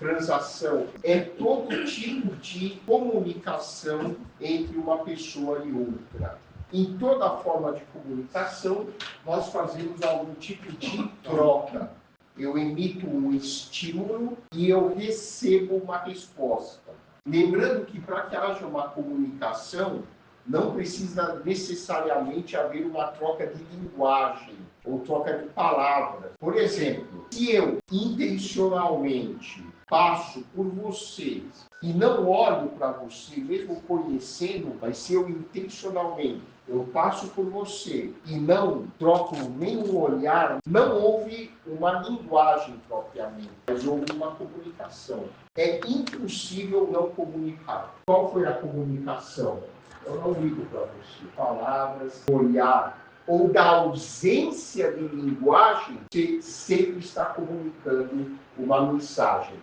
transação é todo tipo de comunicação entre uma pessoa e outra. Em toda forma de comunicação, nós fazemos algum tipo de troca. Eu emito um estímulo e eu recebo uma resposta. Lembrando que para que haja uma comunicação, não precisa necessariamente haver uma troca de linguagem ou troca de palavras. Por exemplo, se eu intencionalmente passo por vocês e não olho para você, mesmo conhecendo, mas se eu intencionalmente eu passo por você e não troco nenhum olhar, não houve uma linguagem propriamente, mas houve uma comunicação. É impossível não comunicar. Qual foi a comunicação? Eu não ligo para você. Palavras, olhar, ou da ausência de linguagem, você sempre está comunicando uma mensagem.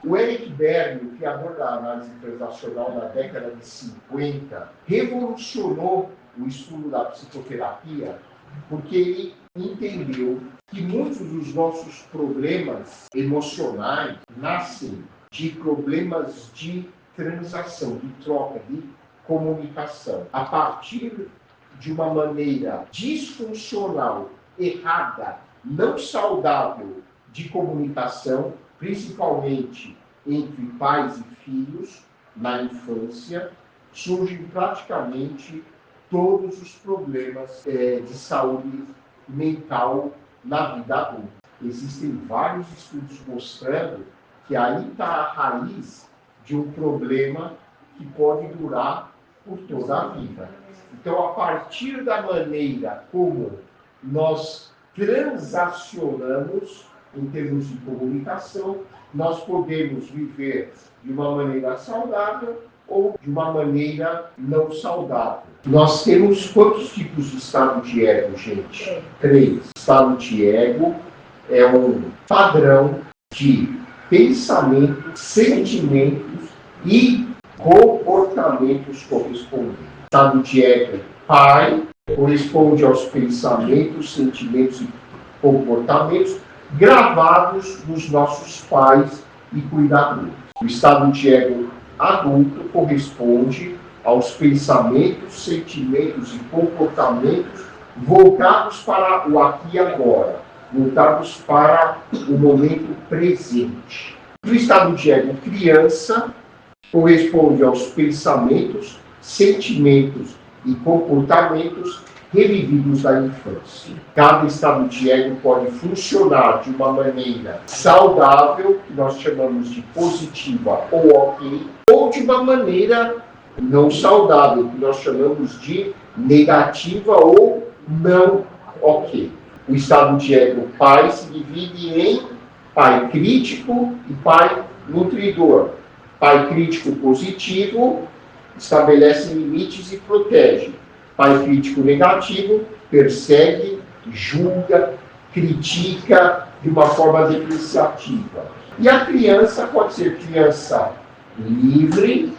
O Eric Berne, o criador da análise transacional na década de 50, revolucionou o estudo da psicoterapia porque ele entendeu que muitos dos nossos problemas emocionais nascem de problemas de transação, de troca, de comunicação. A partir de uma maneira disfuncional, errada, não saudável de comunicação, principalmente entre pais e filhos, na infância, surgem praticamente todos os problemas de saúde mental na vida adulta. Existem vários estudos mostrando que aí está a raiz de um problema que pode durar por toda a vida. Então, a partir da maneira como nós transacionamos em termos de comunicação, nós podemos viver de uma maneira saudável ou de uma maneira não saudável. Nós temos quantos tipos de estado de ego, gente? 3. Estado de ego é um padrão de pensamento, sentimentos e comportamentos correspondentes. Estado de ego, pai, corresponde aos pensamentos, sentimentos e comportamentos gravados nos nossos pais e cuidadores. O estado de ego adulto corresponde aos pensamentos, sentimentos e comportamentos voltados para o aqui e agora, voltados para o momento presente. O estado de ego criança corresponde aos pensamentos, sentimentos e comportamentos revividos da infância. Cada estado de ego pode funcionar de uma maneira saudável, que nós chamamos de positiva ou ok, ou de uma maneira não saudável, que nós chamamos de negativa ou não ok. O estado de ego pai se divide em pai crítico e pai nutridor. Pai crítico positivo estabelece limites e protege. Pai crítico negativo persegue, julga, critica de uma forma depreciativa. E a criança pode ser criança livre,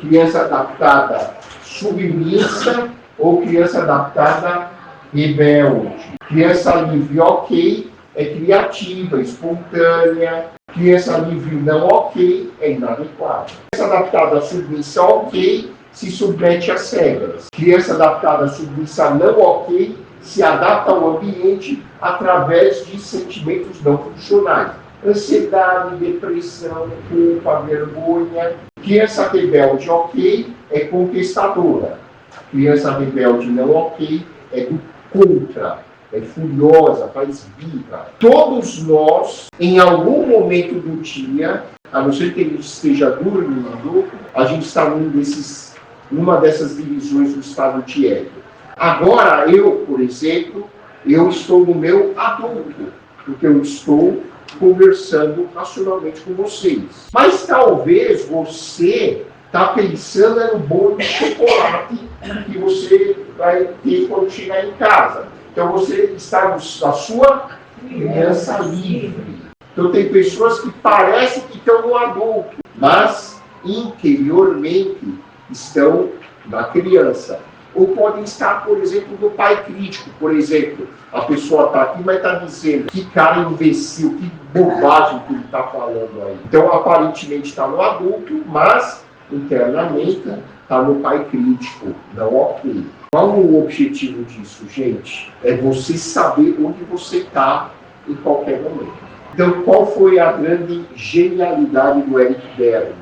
criança adaptada submissa ou criança adaptada rebelde. Criança livre ok é criativa, espontânea. Criança livre não ok é inadequada. Criança adaptada submissa ok se submete às regras. Criança adaptada submissa não ok se adapta ao ambiente através de sentimentos não funcionais. Ansiedade, depressão, culpa, vergonha. Criança rebelde ok é contestadora. Criança rebelde não ok é do contra, é furiosa, faz birra. Todos nós, em algum momento do dia, a não ser que a gente esteja dormindo, a gente está numa dessas divisões do estado de ego. Agora, eu, por exemplo, eu estou no meu adulto, porque eu estou conversando racionalmente com vocês. Mas talvez você está pensando no bolo de chocolate que você vai ter quando chegar em casa. Então você está na sua criança livre. Então tem pessoas que parecem que estão no adulto, mas interiormente estão na criança. ou podem estar, por exemplo, no pai crítico. Por exemplo, a pessoa está aqui, mas está dizendo que cara imbecil, que bobagem que ele está falando aí. Então, aparentemente está no adulto, mas internamente está no pai crítico. Não ok. Qual o objetivo disso, gente? É você saber onde você está em qualquer momento. Então, qual foi a grande genialidade do Eric Berne?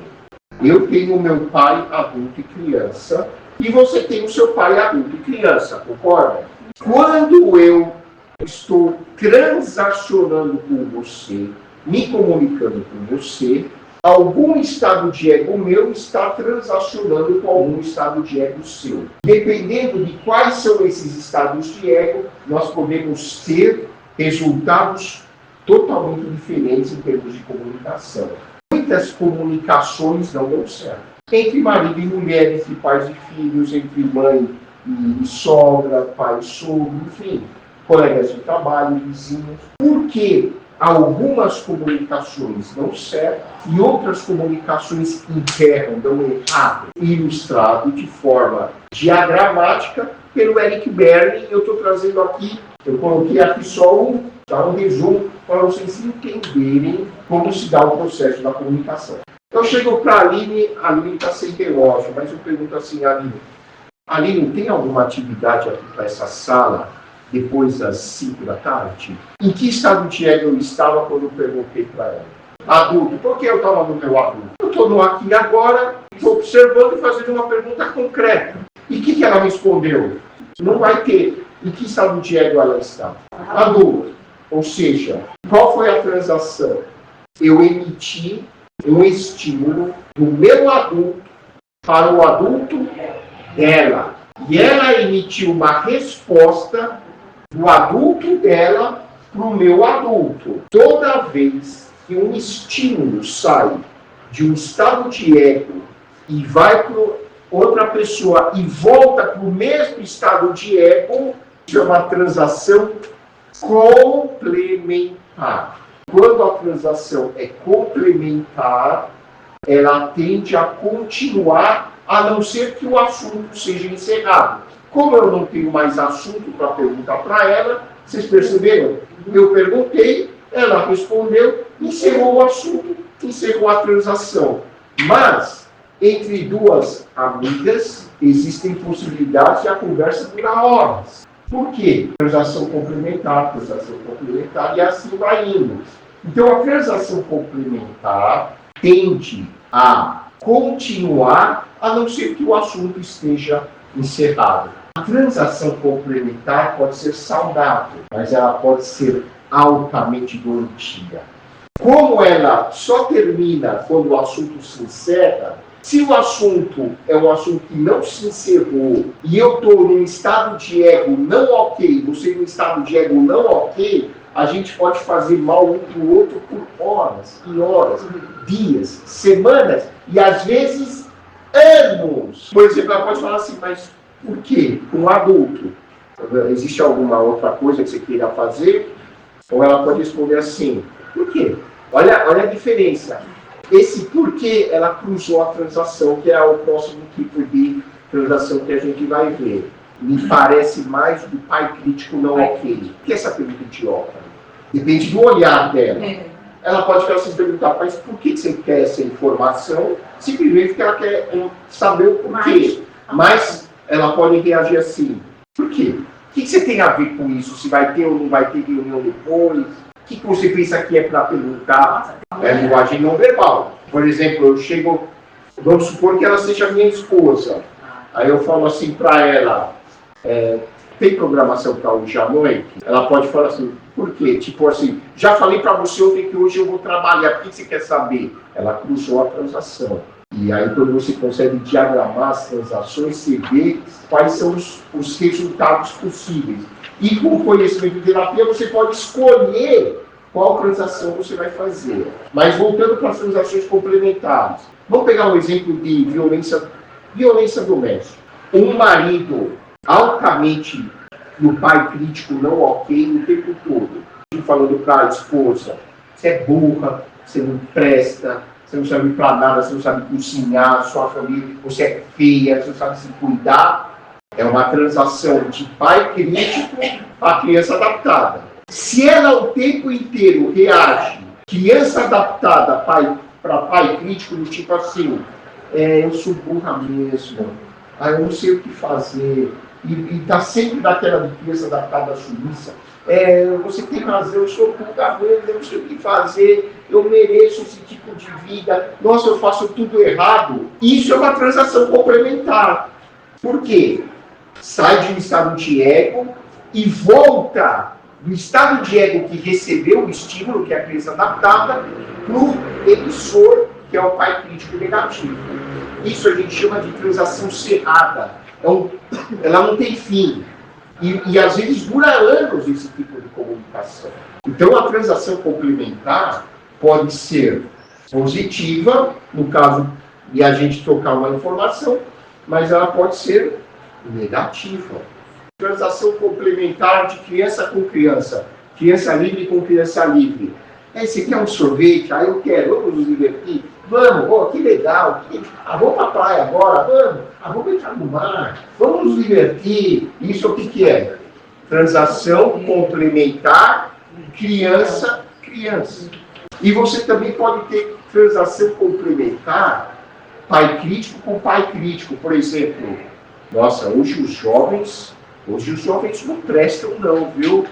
Eu tenho meu pai adulto e criança, e você tem o seu pai adulto e criança, concorda? Quando eu estou transacionando com você, me comunicando com você, algum estado de ego meu está transacionando com algum estado de ego seu. Dependendo de quais são esses estados de ego, nós podemos ter resultados totalmente diferentes em termos de comunicação. Muitas comunicações não dão certo. Entre marido e mulher, entre pais e filhos, entre mãe e sogra, pai e sogro, enfim, colegas de trabalho, vizinhos. Por quê? Algumas comunicações dão certo e outras comunicações enterram, dão errado. Ilustrado de forma diagramática pelo Eric Berne. Eu estou trazendo aqui, eu coloquei aqui só um resumo para vocês entenderem como se dá o processo da comunicação. Eu chego para a Aline está sem relógio, mas eu pergunto assim, Aline, tem alguma atividade aqui para essa sala depois das 5 da tarde? Em que estado de ego eu estava quando eu perguntei para ela? Adulto, por que eu estava no meu adulto? Eu estou no aqui e agora, estou observando e fazendo uma pergunta concreta. E o que ela respondeu? Não vai ter. Em que estado de ego ela está? Adulto. Ou seja, qual foi a transação? Eu emiti um estímulo do meu adulto para o adulto dela. E ela emitiu uma resposta do adulto dela para o meu adulto. Toda vez que um estímulo sai de um estado de ego e vai para outra pessoa e volta para o mesmo estado de ego, isso é uma transação complementar. Quando a transação é complementar, ela tende a continuar, a não ser que o assunto seja encerrado. Como eu não tenho mais assunto para perguntar para ela, vocês perceberam? Eu perguntei, ela respondeu, encerrou o assunto, encerrou a transação. Mas, entre duas amigas, existem possibilidades de a conversa durar horas. Por quê? Transação complementar, e assim vai indo. Então, a transação complementar tende a continuar, a não ser que o assunto esteja encerrado. A transação complementar pode ser saudável, mas ela pode ser altamente doentia. Como ela só termina quando o assunto se encerra, se o assunto é um assunto que não se encerrou e eu estou num estado de ego não ok, você num estado de ego não ok, a gente pode fazer mal um para o outro por horas e horas, dias, semanas e às vezes anos. Por exemplo, ela pode falar assim, mas por quê? Com um adulto, existe alguma outra coisa que você queira fazer? Ou ela pode responder assim, por quê? Olha a diferença. Esse porquê ela cruzou a transação, que é o próximo tipo de transação que a gente vai ver. Me parece mais do pai crítico não ok. Por que essa pergunta idiota? Depende do olhar dela. Ela pode ficar se perguntar, mas por que você quer essa informação? Simplesmente porque ela quer saber o porquê. Mas ela pode reagir assim, por quê? O que você tem a ver com isso? Se vai ter ou não vai ter reunião depois? O que você pensa que é para perguntar? É linguagem não verbal. Por exemplo, eu chego, vamos supor que ela seja minha esposa. Aí eu falo assim para ela, tem programação para hoje à noite? Ela pode falar assim, por quê? Tipo assim, já falei para você ontem que hoje eu vou trabalhar, o que você quer saber? Ela cruzou a transação. E aí, quando você consegue diagramar as transações, você vê quais são os resultados possíveis. E com o conhecimento de terapia, você pode escolher qual transação você vai fazer. Mas voltando para as transações complementares. Vamos pegar um exemplo de violência doméstica. Um marido altamente no pai crítico não ok o tempo todo. Falando para a esposa, você é burra, você não presta, você não sabe para nada, você não sabe cozinhar, sua família, você é feia, você não sabe se cuidar. É uma transação de pai crítico para criança adaptada. Se ela o tempo inteiro reage, criança adaptada para pai crítico, do tipo assim, eu sou burra mesmo, eu não sei o que fazer, e está sempre daquela de criança adaptada submissa, você tem razão, eu sou burra mesmo, eu não sei o que fazer, eu mereço esse tipo de vida, nossa, eu faço tudo errado. Isso é uma transação complementar. Por quê? Sai de um estado de ego e volta do estado de ego que recebeu o estímulo, que é a criança adaptada, para o emissor, que é o pai crítico negativo. Isso a gente chama de transação cerrada. Ela não tem fim. E às vezes dura anos esse tipo de comunicação. Então a transação complementar pode ser positiva, no caso de a gente trocar uma informação, mas ela pode ser negativa. Transação complementar de criança com criança, criança livre com criança livre. Você quer um sorvete? Eu quero, vamos nos divertir? Vamos, que legal, vamos para a praia agora, vamos entrar no mar, vamos nos divertir. Isso o que é? Transação complementar, criança. E você também pode ter transação complementar, pai crítico com pai crítico. Por exemplo, nossa, hoje os jovens não prestam não, viu?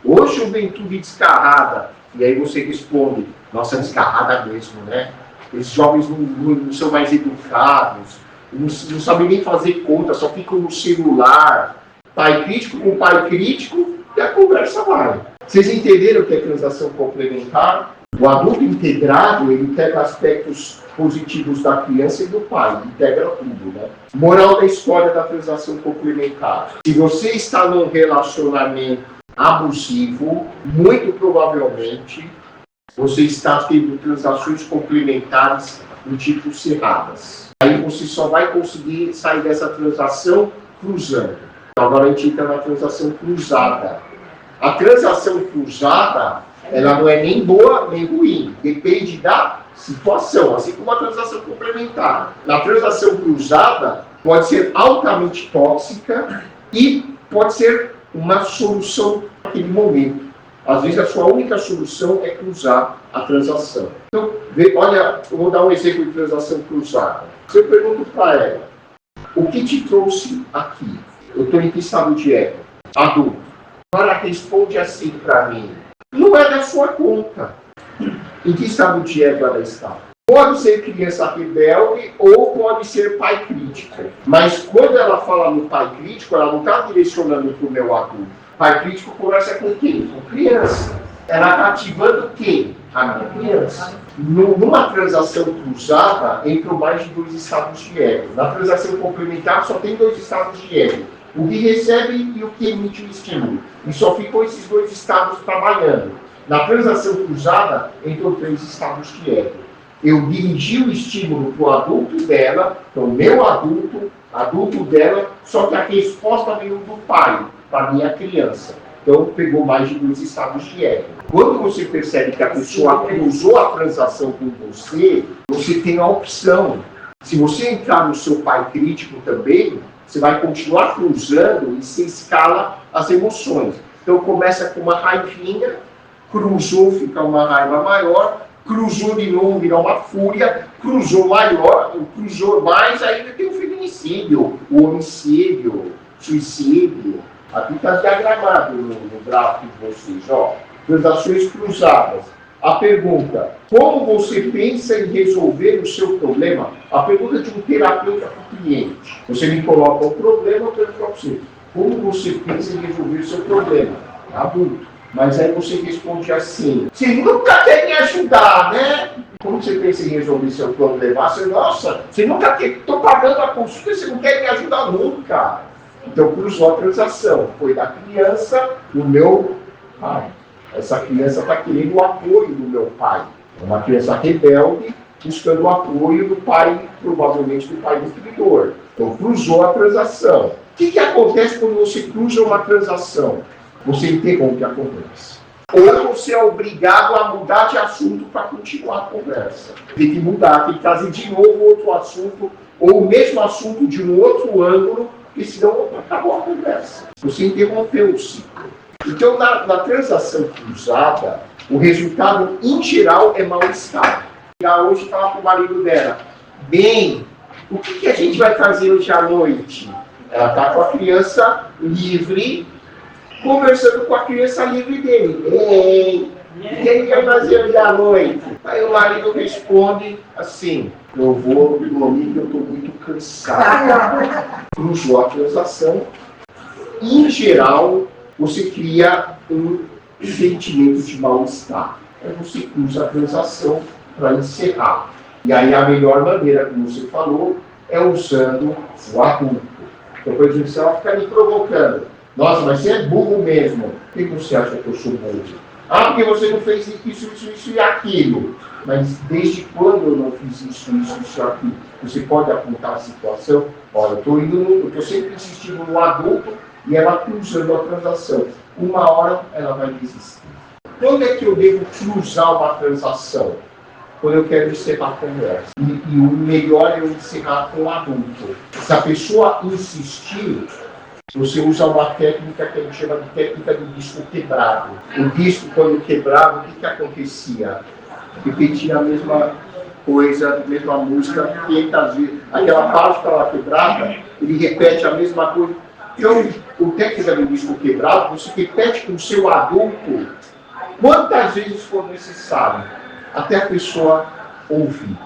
Hoje juventude descarrada. E aí você responde, nossa, descarrada mesmo, né? Esses jovens não são mais educados, não sabem nem fazer conta, só ficam no celular. Pai crítico com pai crítico, e a conversa vai. Vocês entenderam o que é transação complementar? O adulto integrado, ele pega aspectos positivos da criança e do pai, integra tudo, né? Moral da história da transação complementar. Se você está num relacionamento abusivo, muito provavelmente você está tendo transações complementares do tipo cerradas. Aí você só vai conseguir sair dessa transação cruzando. Então agora a gente entra na transação cruzada. A transação cruzada, ela não é nem boa nem ruim, depende da situação, assim como a transação complementar. Na transação cruzada, pode ser altamente tóxica e pode ser uma solução naquele momento. Às vezes a sua única solução é cruzar a transação. Então, olha, eu vou dar um exemplo de transação cruzada. Se eu pergunto para ela, o que te trouxe aqui? Eu estou em que estado de ego? Adulto. Ela responde assim para mim, não é da sua conta. Em que estado de ego ela está? Pode ser criança rebelde ou pode ser pai crítico. Mas quando ela fala no pai crítico, ela não está direcionando para o meu adulto. Pai crítico conversa com quem? Com criança. Ela está ativando quem? A minha criança. Numa transação cruzada, entram mais de 2 estados de ego. Na transação complementar, só tem 2 estados de ego. O que recebe e o que emite o estímulo. E só ficou esses 2 estados trabalhando. Na transação cruzada, entrou 3 estados de ego. Eu dirigi o estímulo para o adulto dela, para o meu adulto dela, só que a resposta veio do pai, para a minha criança. Então, pegou mais de 2 estados de ego. Quando você percebe que a pessoa cruzou a transação com você, você tem a opção. Se você entrar no seu pai crítico também, você vai continuar cruzando e se escala as emoções. Então, começa com uma raivinha, cruzou, fica uma raiva maior, cruzou de novo, virá uma fúria, cruzou maior, cruzou mais, ainda tem o feminicídio, o homicídio, o suicídio. Aqui está diagramado no gráfico de vocês, ó. Transações cruzadas. A pergunta, como você pensa em resolver o seu problema? A pergunta de um terapeuta para o cliente. Você me coloca o problema, eu pergunto para você, como você pensa em resolver o seu problema? Adulto. Mas aí você responde assim, você nunca quer me ajudar, né? Como você pensa em resolver seu problema? Você, nossa, você nunca quer, estou pagando a consulta e você não quer me ajudar nunca. Então cruzou a transação, foi da criança do meu pai. Essa criança está querendo o apoio do meu pai. É uma criança rebelde, buscando o apoio do pai, provavelmente do pai destruidor. Então cruzou a transação. O que acontece quando você cruza uma transação? Você interrompe o que acontece. Ou você é obrigado a mudar de assunto para continuar a conversa. Tem que mudar, tem que trazer de novo outro assunto, ou o mesmo assunto de um outro ângulo, porque senão acabou a conversa. Você interrompeu o ciclo. Então, na transação cruzada, o resultado, em geral, é mal-estar. Ela hoje fala para o marido dela, bem, o que a gente vai fazer hoje à noite? Ela está com a criança livre, conversando com a criança livre dele. Bem, o que a gente vai fazer hoje à noite? Aí o marido responde assim, eu vou dormir que eu estou muito cansado. Cruzou a transação. Em geral, você cria um sentimento de mal-estar. Aí você cruza a transação para encerrar. E aí a melhor maneira, como você falou, é usando o adulto. Então, por exemplo, se ela ficar me provocando, nossa, mas você é burro mesmo. Por que você acha que eu sou burro? Ah, porque você não fez isso e aquilo. Mas desde quando eu não fiz isso e aquilo? Você pode apontar a situação? Olha, eu estou sempre insistindo no adulto e ela cruzando a transação. Uma hora ela vai desistir. Quando é que eu devo cruzar uma transação? Quando eu quero encerrar a conversa. E o melhor é eu encerrar com o adulto. Se a pessoa insistir, você usa uma técnica que a gente chama de técnica do disco quebrado. O disco, quando quebrava, o que acontecia? Repetia a mesma coisa, a mesma música 500 vezes. Aquela parte que estava quebrada, ele repete a mesma coisa. Então, o técnica do disco quebrado, você repete com o seu adulto quantas vezes for necessário, até a pessoa ouvir.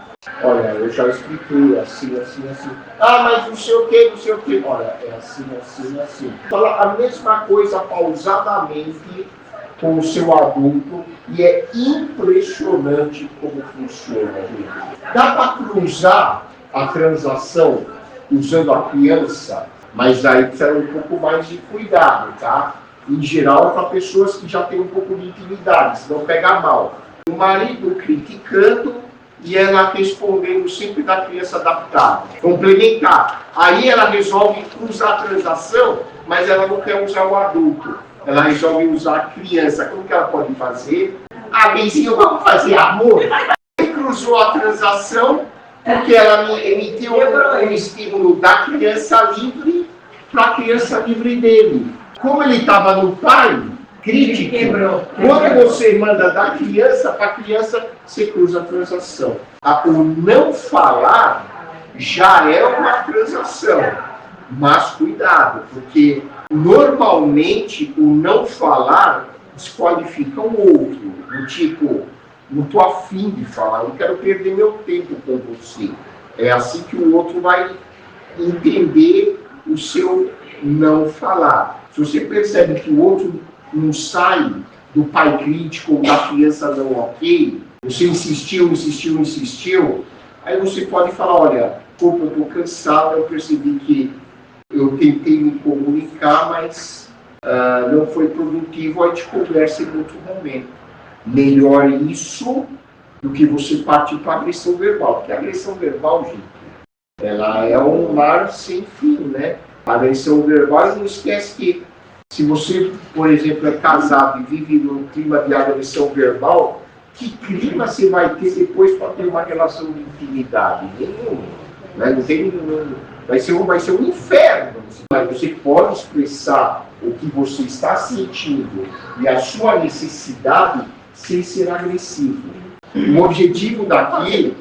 Olha, eu já expliquei assim. Ah, mas não sei o que. Olha, é assim. Fala a mesma coisa pausadamente com o seu adulto e é impressionante como funciona. Dá para cruzar a transação usando a criança, mas aí precisa um pouco mais de cuidado, tá? Em geral, é para pessoas que já têm um pouco de intimidade, senão pega mal. O marido criticando e ela respondendo sempre da criança adaptada. Complementar. Aí ela resolve cruzar a transação, mas ela não quer usar o adulto. Ela resolve usar a criança. Como que ela pode fazer? Ah, benzinho, vamos fazer amor? Ele cruzou a transação porque ela emitiu um estímulo da criança livre para a criança livre dele. Como ele estava no pai, crítico, quando você manda da criança para a criança, você cruza a transação. O não falar já é uma transação, mas cuidado, porque normalmente o não falar desqualifica o outro, do tipo, não estou afim de falar, não quero perder meu tempo com você. É assim que o outro vai entender o seu não falar. Se você percebe que o outro não sai do pai crítico ou da criança não ok, você insistiu, aí você pode falar, olha, eu estou cansado, eu percebi que eu tentei me comunicar, mas não foi produtivo, a gente conversa em outro momento. Melhor isso do que você partir para a agressão verbal, porque a agressão verbal, gente, ela é um mar sem fim, né? A agressão verbal, não esquece que se você, por exemplo, é casado e vive num clima de agressão verbal, que clima você vai ter depois para ter uma relação de intimidade? Nenhum. Né? Não tem nenhum. Vai ser um inferno. Mas você pode expressar o que você está sentindo e a sua necessidade sem ser agressivo. O objetivo daqui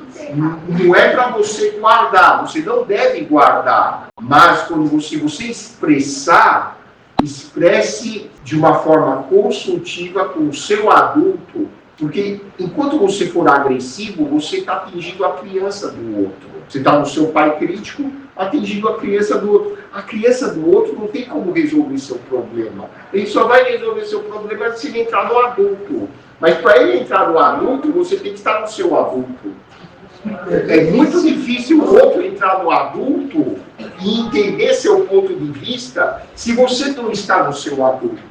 não é para você guardar, você não deve guardar, mas quando você expressar, expresse de uma forma construtiva com o seu adulto, porque enquanto você for agressivo, você está atingindo a criança do outro. Você está no seu pai crítico, atingindo a criança do outro. A criança do outro não tem como resolver seu problema. Ele só vai resolver seu problema se ele entrar no adulto. Mas para ele entrar no adulto, você tem que estar no seu adulto. É muito difícil o outro entrar no adulto e entender seu ponto de vista se você não está no seu adulto.